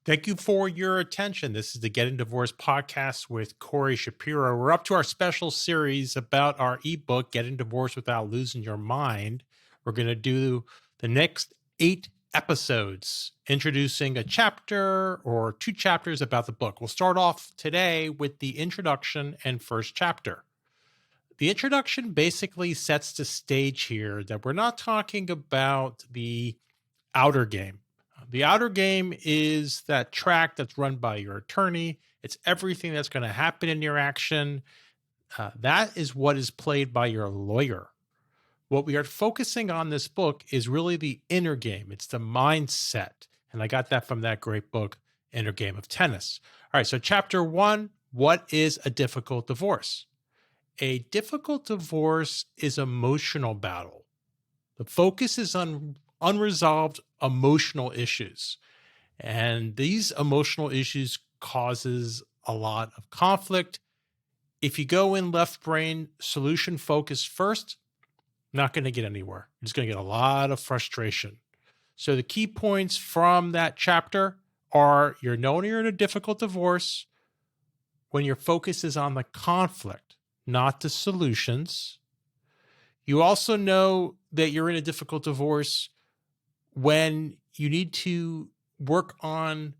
Thank you for your attention. This is the Getting Divorced podcast with Corey Shapiro. We're up to our special series about our ebook, Getting Divorced Without Losing Your Mind. We're going to do the next 8 episodes, introducing a chapter or 2 chapters about the book. We'll start off today with the introduction and first chapter. The introduction basically sets the stage here that we're not talking about the outer game. The outer game is that track that's run by your attorney. It's everything that's going to happen in your action. That is what is played by your lawyer. What we are focusing on this book is really the inner game. It's the mindset. And I got that from that great book, Inner Game of Tennis. All right, so chapter 1, what is a difficult divorce? A difficult divorce is an emotional battle. The focus is on unresolved emotional issues. And these emotional issues causes a lot of conflict. If you go in left brain solution focus first, not going to get anywhere. You're just going to get a lot of frustration. So the key points from that chapter are you're knowing you're in a difficult divorce when your focus is on the conflict, not the solutions. You also know that you're in a difficult divorce when you need to work on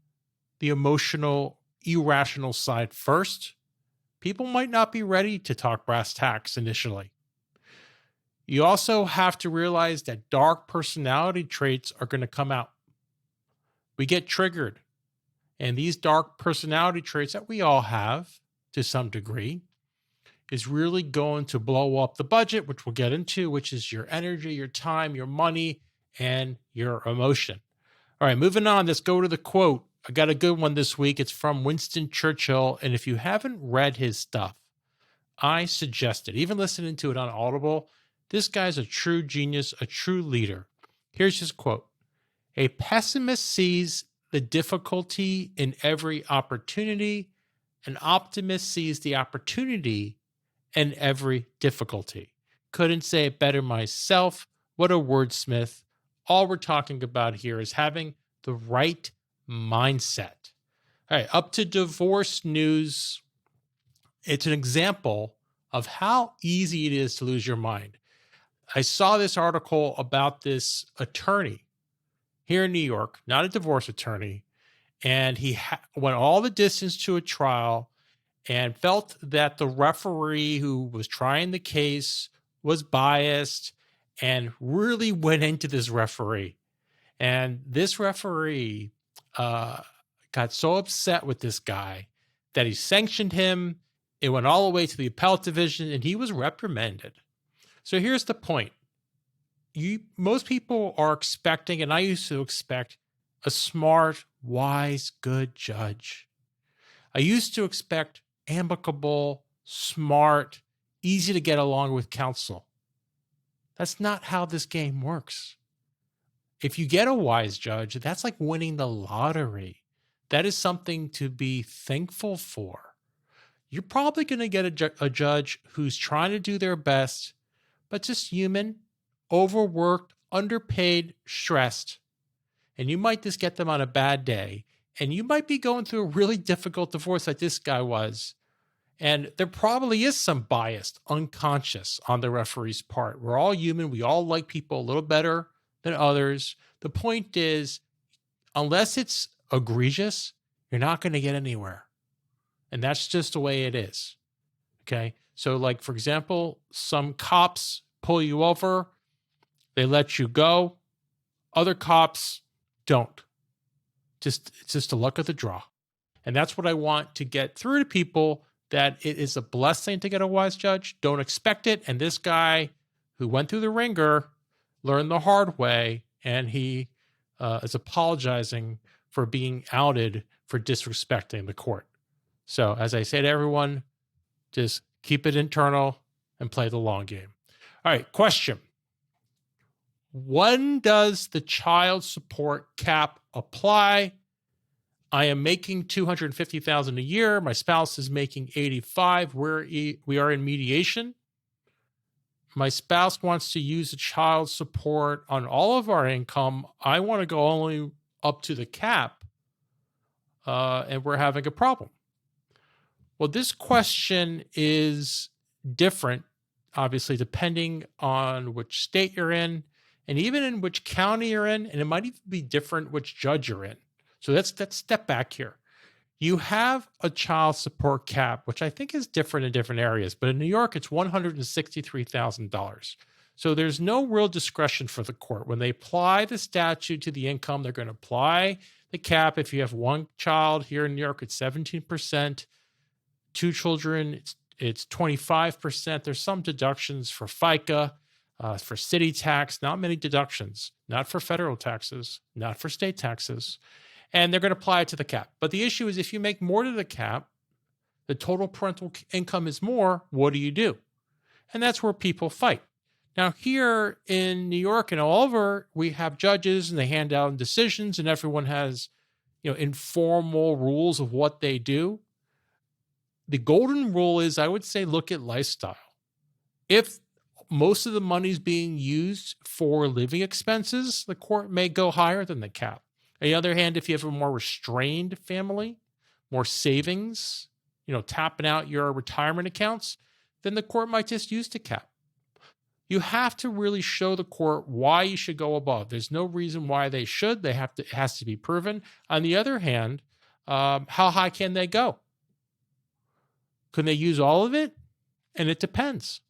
the emotional, irrational side first. People might not be ready to talk brass tacks initially. You also have to realize that dark personality traits are going to come out. We get triggered. And these dark personality traits that we all have to some degree is really going to blow up the budget, which we'll get into, which is your energy, your time, your money, and your emotion. All right, moving on. Let's go to the quote. I got a good one this week. It's from Winston Churchill. And if you haven't read his stuff, I suggest it. Even listening to it on Audible, this guy's a true genius, a true leader. Here's his quote. A pessimist sees the difficulty in every opportunity. An optimist sees the opportunity in every difficulty. Couldn't say it better myself. What a wordsmith. All we're talking about here is having the right mindset. All right, up to divorce news. It's an example of how easy it is to lose your mind. I saw this article about this attorney here in New York, not a divorce attorney, and he went all the distance to a trial and felt that the referee who was trying the case was biased and really went into this referee. And this referee got so upset with this guy that he sanctioned him. It went all the way to the appellate division, and he was reprimanded. So here's the point. Most people are expecting, and I used to expect, a smart, wise, good judge. I used to expect amicable, smart, easy to get along with counsel. That's not how this game works. If you get a wise judge, that's like winning the lottery. That is something to be thankful for. You're probably going to get a judge who's trying to do their best, but just human, overworked, underpaid, stressed. And you might just get them on a bad day. And you might be going through a really difficult divorce like this guy was. And there probably is some bias, unconscious on the referee's part. We're all human. We all like people a little better than others. The point is, unless it's egregious, you're not going to get anywhere. And that's just the way it is. Okay. So like, for example, some cops pull you over, they let you go. Other cops don't. It's just the luck of the draw. And that's what I want to get through to people, that it is a blessing to get a wise judge. Don't expect it. And this guy who went through the ringer learned the hard way, and he is apologizing for being outed for disrespecting the court. So as I say to everyone, just keep it internal and play the long game. All right, question. When does the child support cap apply? I am making $250,000 a year. My spouse is making $85,000. We are in mediation. My spouse wants to use the child support on all of our income. I want to go only up to the cap. and we're having a problem. Well, this question is different, obviously, depending on which state you're in and even in which county you're in. And it might even be different which judge you're in. So let's step back here. You have a child support cap, which I think is different in different areas. But in New York, it's $163,000. So there's no real discretion for the court. When they apply the statute to the income, they're going to apply the cap. If you have one child here in New York, it's 17%. Two children, it's 25%. There's some deductions for FICA, for city tax, not many deductions, not for federal taxes, not for state taxes. And they're going to apply it to the cap. But the issue is if you make more to the cap, the total parental income is more, what do you do? And that's where people fight. Now, here in New York and all over, we have judges and they hand down decisions and everyone has, informal rules of what they do. The golden rule is, I would say, look at lifestyle. If most of the money is being used for living expenses, the court may go higher than the cap. On the other hand, if you have a more restrained family, more savings, tapping out your retirement accounts, then the court might just use the cap. You have to really show the court why you should go above. There's no reason why they should. It has to be proven. On the other hand, how high can they go? Can they use all of it? And it depends.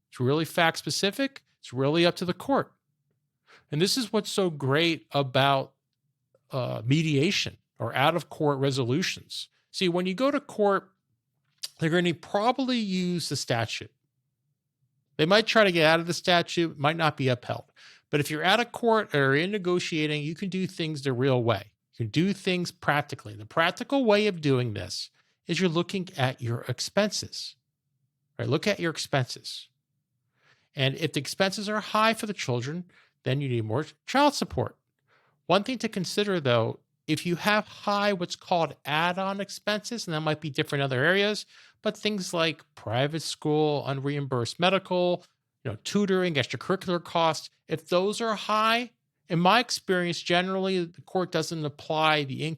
It's really fact specific. It's really up to the court. And this is what's so great about mediation or out-of-court resolutions. See, when you go to court, they're going to probably use the statute. They might try to get out of the statute, might not be upheld. But if you're out of court or in negotiating, you can do things the real way. You can do things practically. The practical way of doing this is you're looking at your expenses. Right? Look at your expenses. And if the expenses are high for the children, then you need more child support. One thing to consider, though, if you have high what's called add-on expenses, and that might be different in other areas, but things like private school, unreimbursed medical, tutoring, extracurricular costs, if those are high, in my experience, generally the court doesn't apply the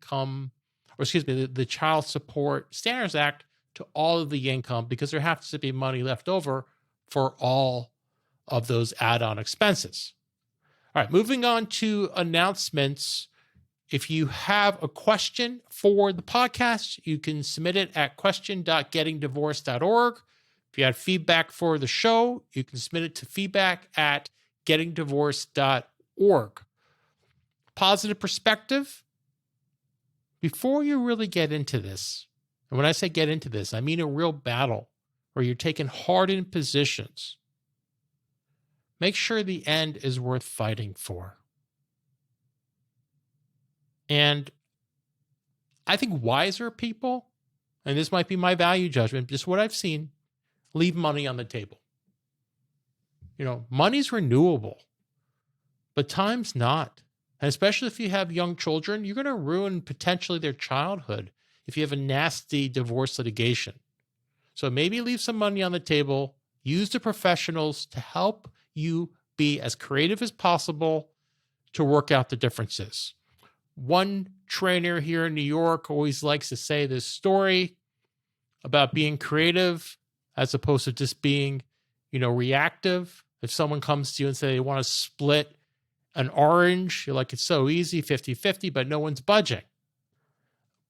Child Support Standards Act to all of the income because there has to be money left over for all of those add-on expenses. All right, moving on to announcements. If you have a question for the podcast, you can submit it at question.gettingdivorced.org. If you have feedback for the show, you can submit it to feedback@gettingdivorced.org. Positive perspective. Before you really get into this, and when I say get into this, I mean a real battle where you're taking hardened positions. Make sure the end is worth fighting for. And I think wiser people, and this might be my value judgment, just what I've seen, leave money on the table. Money's renewable, but time's not. And especially if you have young children, you're going to ruin potentially their childhood if you have a nasty divorce litigation. So maybe leave some money on the table, use the professionals to help you be as creative as possible to work out the differences. One trainer here in New York always likes to say this story about being creative as opposed to just being, reactive. If someone comes to you and say they want to split an orange, you're like, it's so easy, 50-50, but no one's budging.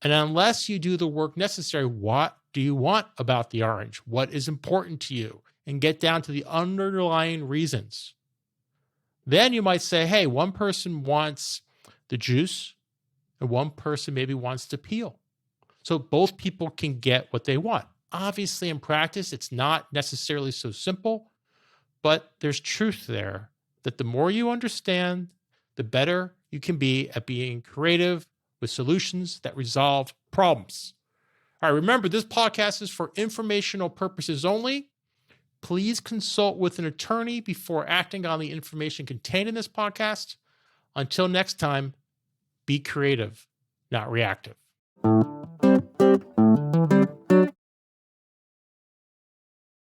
And unless you do the work necessary, what do you want about the orange? What is important to you? And get down to the underlying reasons. Then you might say, hey, one person wants the juice and one person maybe wants the peel. So both people can get what they want. Obviously, in practice, it's not necessarily so simple, but there's truth there that the more you understand, the better you can be at being creative with solutions that resolve problems. All right, remember, this podcast is for informational purposes only. Please consult with an attorney before acting on the information contained in this podcast. Until next time, be creative, not reactive.